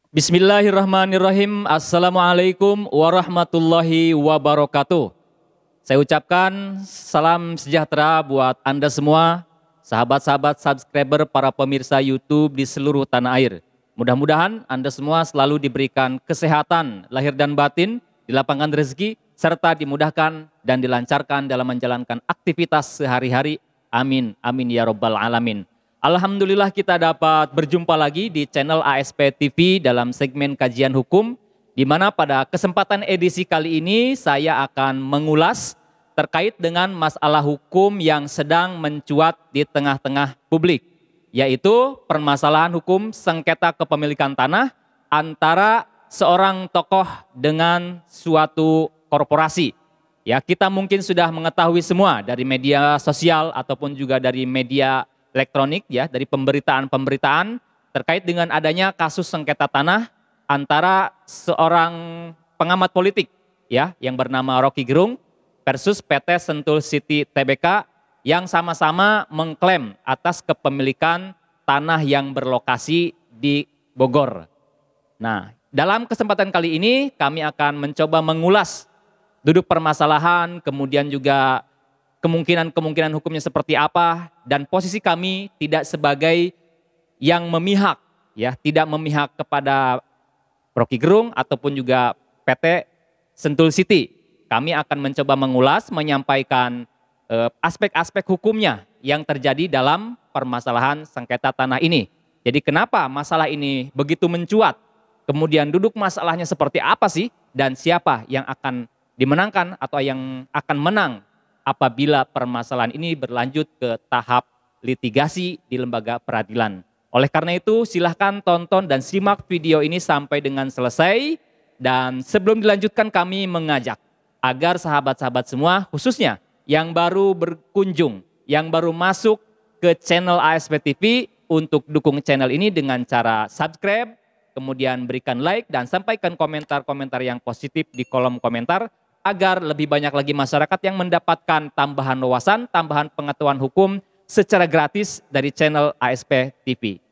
Bismillahirrahmanirrahim. Assalamualaikum warahmatullahi wabarakatuh. Saya ucapkan salam sejahtera buat Anda semua, sahabat-sahabat subscriber para pemirsa YouTube di seluruh tanah air. Mudah-mudahan Anda semua selalu diberikan kesehatan lahir dan batin, dilapangkan rezeki, serta dimudahkan dan dilancarkan dalam menjalankan aktivitas sehari-hari. Amin, amin ya rabbal alamin. Alhamdulillah kita dapat berjumpa lagi di channel ASP TV dalam segmen kajian hukum, di mana pada kesempatan edisi kali ini saya akan mengulas terkait dengan masalah hukum yang sedang mencuat di tengah-tengah publik, yaitu permasalahan hukum sengketa kepemilikan tanah antara seorang tokoh dengan suatu korporasi. Ya, kita mungkin sudah mengetahui semua dari media sosial ataupun juga dari media elektronik, ya, dari pemberitaan-pemberitaan terkait dengan adanya kasus sengketa tanah antara seorang pengamat politik, ya, yang bernama Rocky Gerung versus PT Sentul City Tbk yang sama-sama mengklaim atas kepemilikan tanah yang berlokasi di Bogor. Nah, dalam kesempatan kali ini kami akan mencoba mengulas duduk permasalahan, kemudian juga kemungkinan-kemungkinan hukumnya seperti apa, dan posisi kami tidak sebagai yang memihak, ya, tidak memihak kepada Rocky Gerung ataupun juga PT Sentul City. Kami akan mencoba mengulas, menyampaikan aspek-aspek hukumnya yang terjadi dalam permasalahan sengketa tanah ini. Jadi kenapa masalah ini begitu mencuat, kemudian duduk masalahnya seperti apa sih, dan siapa yang akan dimenangkan atau yang akan menang apabila permasalahan ini berlanjut ke tahap litigasi di lembaga peradilan. Oleh karena itu silahkan tonton dan simak video ini sampai dengan selesai. Dan sebelum dilanjutkan kami mengajak agar sahabat-sahabat semua, khususnya yang baru berkunjung, yang baru masuk ke channel ASP TV, untuk dukung channel ini dengan cara subscribe, kemudian berikan like dan sampaikan komentar-komentar yang positif di kolom komentar, agar lebih banyak lagi masyarakat yang mendapatkan tambahan wawasan, tambahan pengetahuan hukum secara gratis dari channel ASP TV.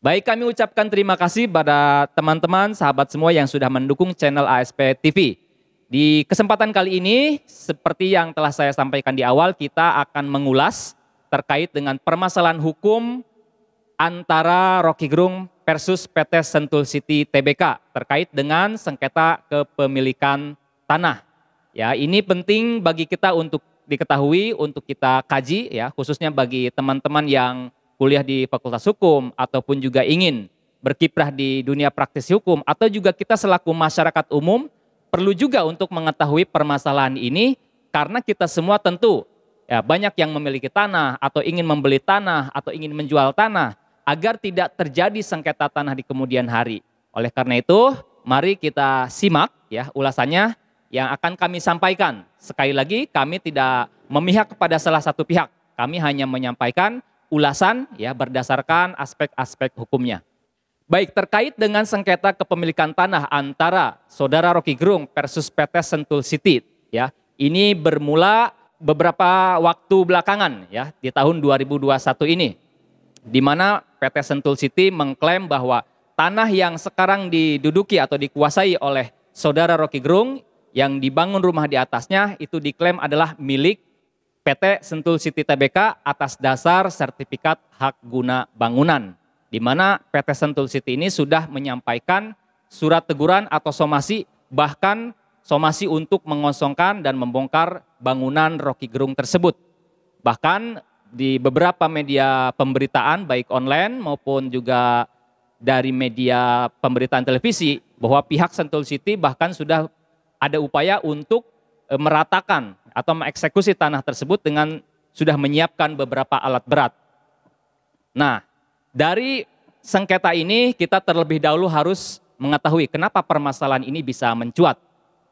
Baik, kami ucapkan terima kasih pada teman-teman, sahabat semua yang sudah mendukung channel ASP TV. Di kesempatan kali ini, seperti yang telah saya sampaikan di awal, kita akan mengulas terkait dengan permasalahan hukum antara Rocky Gerung versus PT Sentul City Tbk terkait dengan sengketa kepemilikan tanah. Ya, ini penting bagi kita untuk diketahui, untuk kita kaji, ya, khususnya bagi teman-teman yang kuliah di Fakultas Hukum ataupun juga ingin berkiprah di dunia praktisi hukum, atau juga kita selaku masyarakat umum perlu juga untuk mengetahui permasalahan ini, karena kita semua tentu, ya, banyak yang memiliki tanah atau ingin membeli tanah atau ingin menjual tanah agar tidak terjadi sengketa tanah di kemudian hari. Oleh karena itu, mari kita simak, ya, ulasannya yang akan kami sampaikan. Sekali lagi, kami tidak memihak kepada salah satu pihak. Kami hanya menyampaikan ulasan, ya, berdasarkan aspek-aspek hukumnya. Baik, terkait dengan sengketa kepemilikan tanah antara saudara Rocky Gerung versus PT Sentul City, ya, ini bermula beberapa waktu belakangan, ya, di tahun 2021 ini, di mana PT Sentul City mengklaim bahwa tanah yang sekarang diduduki atau dikuasai oleh saudara Rocky Gerung yang dibangun rumah di atasnya itu diklaim adalah milik PT Sentul City Tbk atas dasar sertifikat hak guna bangunan, di mana PT Sentul City ini sudah menyampaikan surat teguran atau somasi, bahkan somasi untuk mengosongkan dan membongkar bangunan Rocky Gerung tersebut. Bahkan di beberapa media pemberitaan baik online maupun juga dari media pemberitaan televisi, bahwa pihak Sentul City bahkan sudah ada upaya untuk meratakan atau mengeksekusi tanah tersebut dengan sudah menyiapkan beberapa alat berat. Nah, dari sengketa ini kita terlebih dahulu harus mengetahui kenapa permasalahan ini bisa mencuat.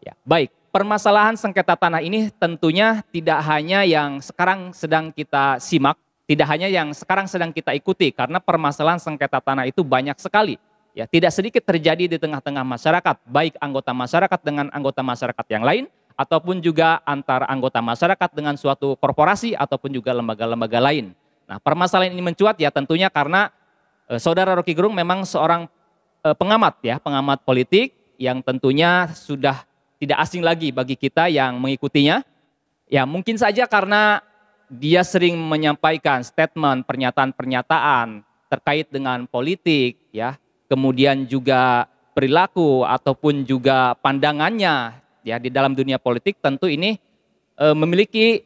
Ya, baik, permasalahan sengketa tanah ini tentunya tidak hanya yang sekarang sedang kita simak, Tidak hanya yang sekarang sedang kita ikuti, karena permasalahan sengketa tanah itu banyak sekali. Ya, tidak sedikit terjadi di tengah-tengah masyarakat, baik anggota masyarakat dengan anggota masyarakat yang lain, ataupun juga antara anggota masyarakat dengan suatu korporasi ataupun juga lembaga-lembaga lain. Nah, permasalahan ini mencuat ya tentunya karena Saudara Rocky Gerung memang seorang pengamat ya, pengamat politik yang tentunya sudah tidak asing lagi bagi kita yang mengikutinya. Ya, mungkin saja karena dia sering menyampaikan statement, pernyataan-pernyataan terkait dengan politik, ya, kemudian juga perilaku ataupun juga pandangannya, ya, di dalam dunia politik. Tentu ini memiliki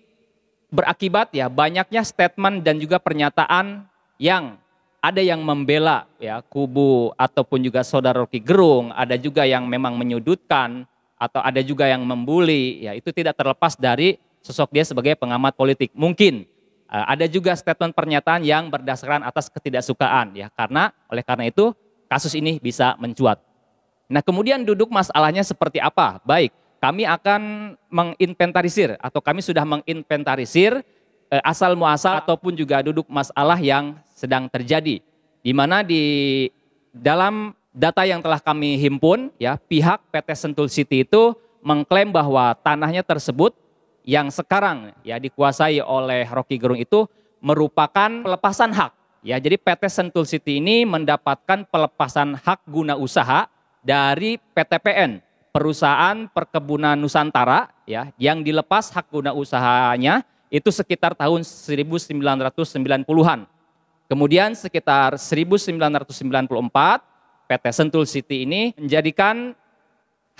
berakibat ya banyaknya statement dan juga pernyataan yang ada yang membela ya kubu ataupun juga Saudara Rocky Gerung, ada juga yang memang menyudutkan atau ada juga yang membuli, ya itu tidak terlepas dari sosok dia sebagai pengamat politik. Mungkin ada juga statement pernyataan yang berdasarkan atas ketidaksukaan ya, oleh karena itu kasus ini bisa mencuat. Nah, kemudian duduk masalahnya seperti apa? Baik, kami akan menginventarisir atau kami sudah menginventarisir asal muasal ataupun juga duduk masalah yang sedang terjadi. Di mana di dalam data yang telah kami himpun ya, pihak PT Sentul City itu mengklaim bahwa tanahnya tersebut yang sekarang ya dikuasai oleh Rocky Gerung itu merupakan pelepasan hak. Ya, jadi PT Sentul City ini mendapatkan pelepasan hak guna usaha dari PTPN, Perusahaan Perkebunan Nusantara ya, yang dilepas hak guna usahanya itu sekitar tahun 1990-an. Kemudian sekitar 1994 PT Sentul City ini menjadikan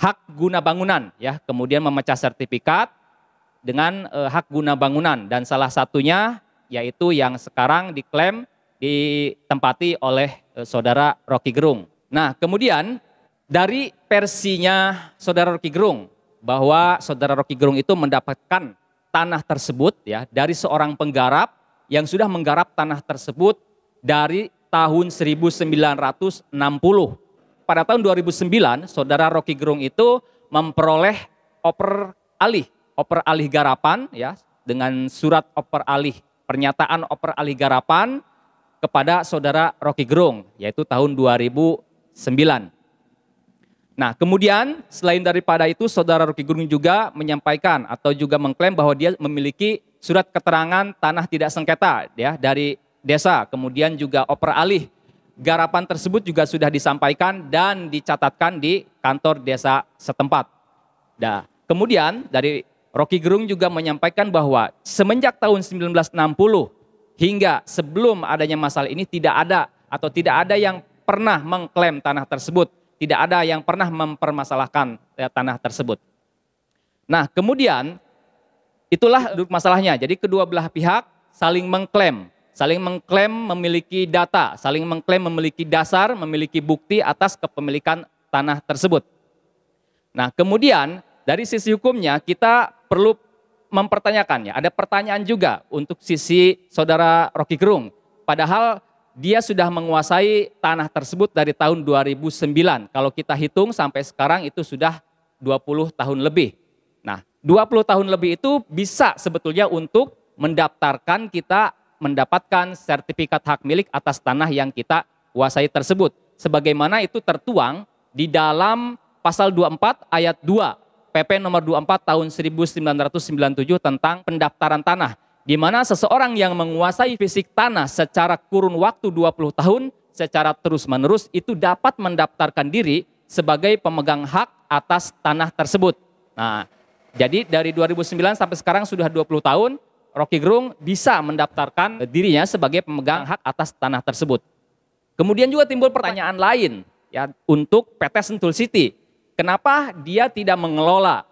hak guna bangunan ya, kemudian memecah sertifikat dengan hak guna bangunan dan salah satunya yaitu yang sekarang diklaim ditempati oleh Saudara Rocky Gerung. Nah, kemudian dari versinya Saudara Rocky Gerung bahwa Saudara Rocky Gerung itu mendapatkan tanah tersebut ya dari seorang penggarap yang sudah menggarap tanah tersebut dari tahun 1960. Pada tahun 2009 Saudara Rocky Gerung itu memperoleh oper alih garapan ya dengan surat oper alih, pernyataan oper alih garapan kepada Saudara Rocky Gerung yaitu tahun 2009. Nah, kemudian selain daripada itu Saudara Rocky Gerung juga menyampaikan atau juga mengklaim bahwa dia memiliki surat keterangan tanah tidak sengketa ya dari desa, kemudian juga oper alih garapan tersebut juga sudah disampaikan dan dicatatkan di kantor desa setempat. Nah, kemudian dari Rocky Gerung juga menyampaikan bahwa semenjak tahun 1960 hingga sebelum adanya masalah ini tidak ada yang pernah mengklaim tanah tersebut, tidak ada yang pernah mempermasalahkan tanah tersebut. Nah, kemudian itulah duduk masalahnya. Jadi kedua belah pihak saling mengklaim memiliki data, saling mengklaim memiliki dasar, memiliki bukti atas kepemilikan tanah tersebut. Nah, kemudian dari sisi hukumnya kita perlu mempertanyakannya. Ada pertanyaan juga untuk sisi Saudara Rocky Gerung. Padahal dia sudah menguasai tanah tersebut dari tahun 2009. Kalau kita hitung sampai sekarang itu sudah 20 tahun lebih. Nah, 20 tahun lebih itu bisa sebetulnya untuk mendaftarkan kita mendapatkan sertifikat hak milik atas tanah yang kita kuasai tersebut. Sebagaimana itu tertuang di dalam pasal 24 ayat 2 PP nomor 24 tahun 1997 tentang pendaftaran tanah, di mana seseorang yang menguasai fisik tanah secara kurun waktu 20 tahun secara terus-menerus itu dapat mendaftarkan diri sebagai pemegang hak atas tanah tersebut. Nah, jadi dari 2009 sampai sekarang sudah 20 tahun, Rocky Gerung bisa mendaftarkan dirinya sebagai pemegang hak atas tanah tersebut. Kemudian juga timbul pertanyaan lain ya untuk PT Sentul City. Kenapa dia tidak mengelola,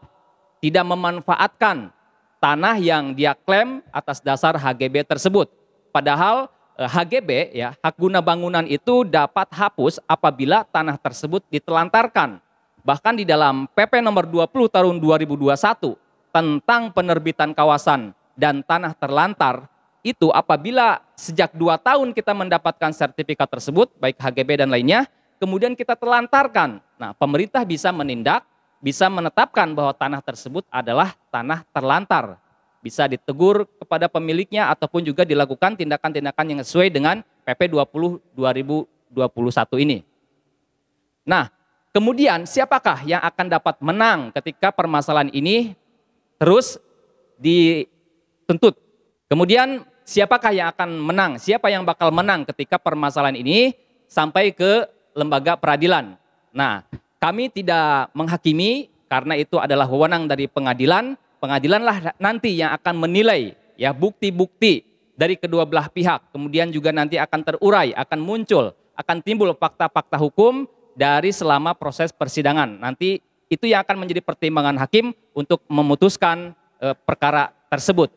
tidak memanfaatkan tanah yang dia klaim atas dasar HGB tersebut? Padahal HGB ya, hak guna bangunan itu dapat hapus apabila tanah tersebut ditelantarkan. Bahkan di dalam PP nomor 20 tahun 2021 tentang penerbitan kawasan dan tanah terlantar, itu apabila sejak 2 tahun kita mendapatkan sertifikat tersebut, baik HGB dan lainnya, kemudian kita telantarkan. Nah, pemerintah bisa menindak, bisa menetapkan bahwa tanah tersebut adalah tanah terlantar. bisa ditegur kepada pemiliknya ataupun juga dilakukan tindakan-tindakan yang sesuai dengan PP 20 2021 ini. Nah, kemudian siapakah yang akan dapat menang ketika permasalahan ini terus dituntut? Kemudian siapakah yang akan menang? Siapa yang bakal menang ketika permasalahan ini sampai ke lembaga peradilan? Nah, kami tidak menghakimi karena itu adalah wewenang dari pengadilan. Pengadilanlah nanti yang akan menilai ya bukti-bukti dari kedua belah pihak. Kemudian juga nanti akan terurai, akan muncul, akan timbul fakta-fakta hukum dari selama proses persidangan. Nanti itu yang akan menjadi pertimbangan hakim untuk memutuskan perkara tersebut.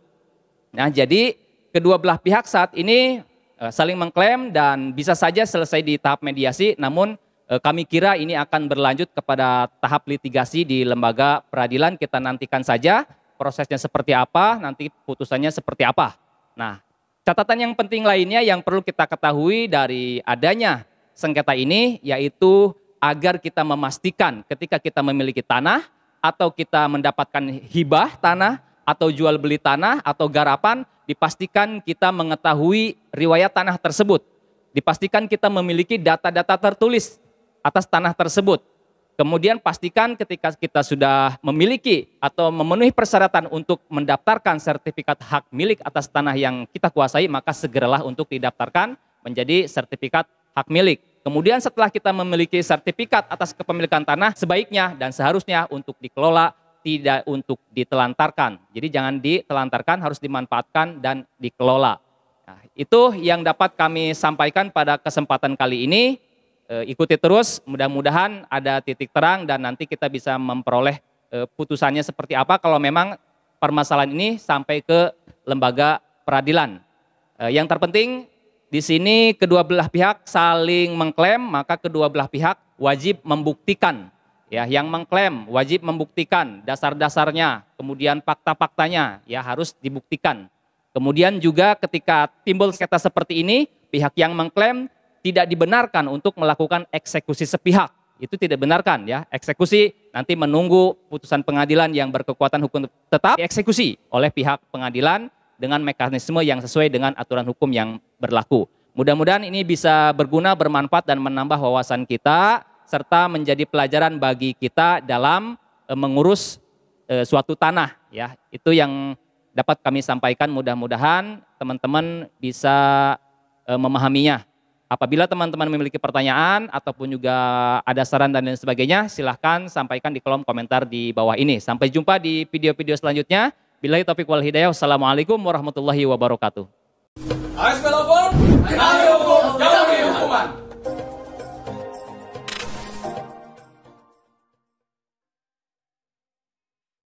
Nah, jadi kedua belah pihak saat ini saling mengklaim dan bisa saja selesai di tahap mediasi, namun kami kira ini akan berlanjut kepada tahap litigasi di lembaga peradilan. Kita nantikan saja prosesnya seperti apa, nanti putusannya seperti apa. Nah, catatan yang penting lainnya yang perlu kita ketahui dari adanya sengketa ini, yaitu agar kita memastikan ketika kita memiliki tanah, atau kita mendapatkan hibah tanah, atau jual beli tanah, atau garapan, dipastikan kita mengetahui riwayat tanah tersebut. Dipastikan kita memiliki data-data tertulis atas tanah tersebut. Kemudian pastikan ketika kita sudah memiliki atau memenuhi persyaratan untuk mendaftarkan sertifikat hak milik atas tanah yang kita kuasai, maka segeralah untuk didaftarkan menjadi sertifikat hak milik. Kemudian setelah kita memiliki sertifikat atas kepemilikan tanah, sebaiknya dan seharusnya untuk dikelola, tidak untuk ditelantarkan. Jadi jangan ditelantarkan, harus dimanfaatkan dan dikelola. Nah, itu yang dapat kami sampaikan pada kesempatan kali ini. Ikuti terus, mudah-mudahan ada titik terang dan nanti kita bisa memperoleh putusannya seperti apa kalau memang permasalahan ini sampai ke lembaga peradilan. Yang terpenting di sini kedua belah pihak saling mengklaim, maka kedua belah pihak wajib membuktikan. Ya, yang mengklaim wajib membuktikan dasar-dasarnya, kemudian fakta-faktanya ya harus dibuktikan. Kemudian juga ketika timbul sengketa seperti ini, pihak yang mengklaim tidak dibenarkan untuk melakukan eksekusi sepihak. Itu tidak benarkan ya. Eksekusi nanti menunggu putusan pengadilan yang berkekuatan hukum tetap dieksekusi oleh pihak pengadilan dengan mekanisme yang sesuai dengan aturan hukum yang berlaku. Mudah-mudahan ini bisa berguna, bermanfaat dan menambah wawasan kita serta menjadi pelajaran bagi kita dalam mengurus suatu tanah ya. Itu yang dapat kami sampaikan, mudah-mudahan teman-teman bisa memahaminya. Apabila teman-teman memiliki pertanyaan ataupun juga ada saran dan lain sebagainya, silahkan sampaikan di kolom komentar di bawah ini. Sampai jumpa di video-video selanjutnya. Billahi taufiq wal hidayah. Wassalamualaikum warahmatullahi wabarakatuh.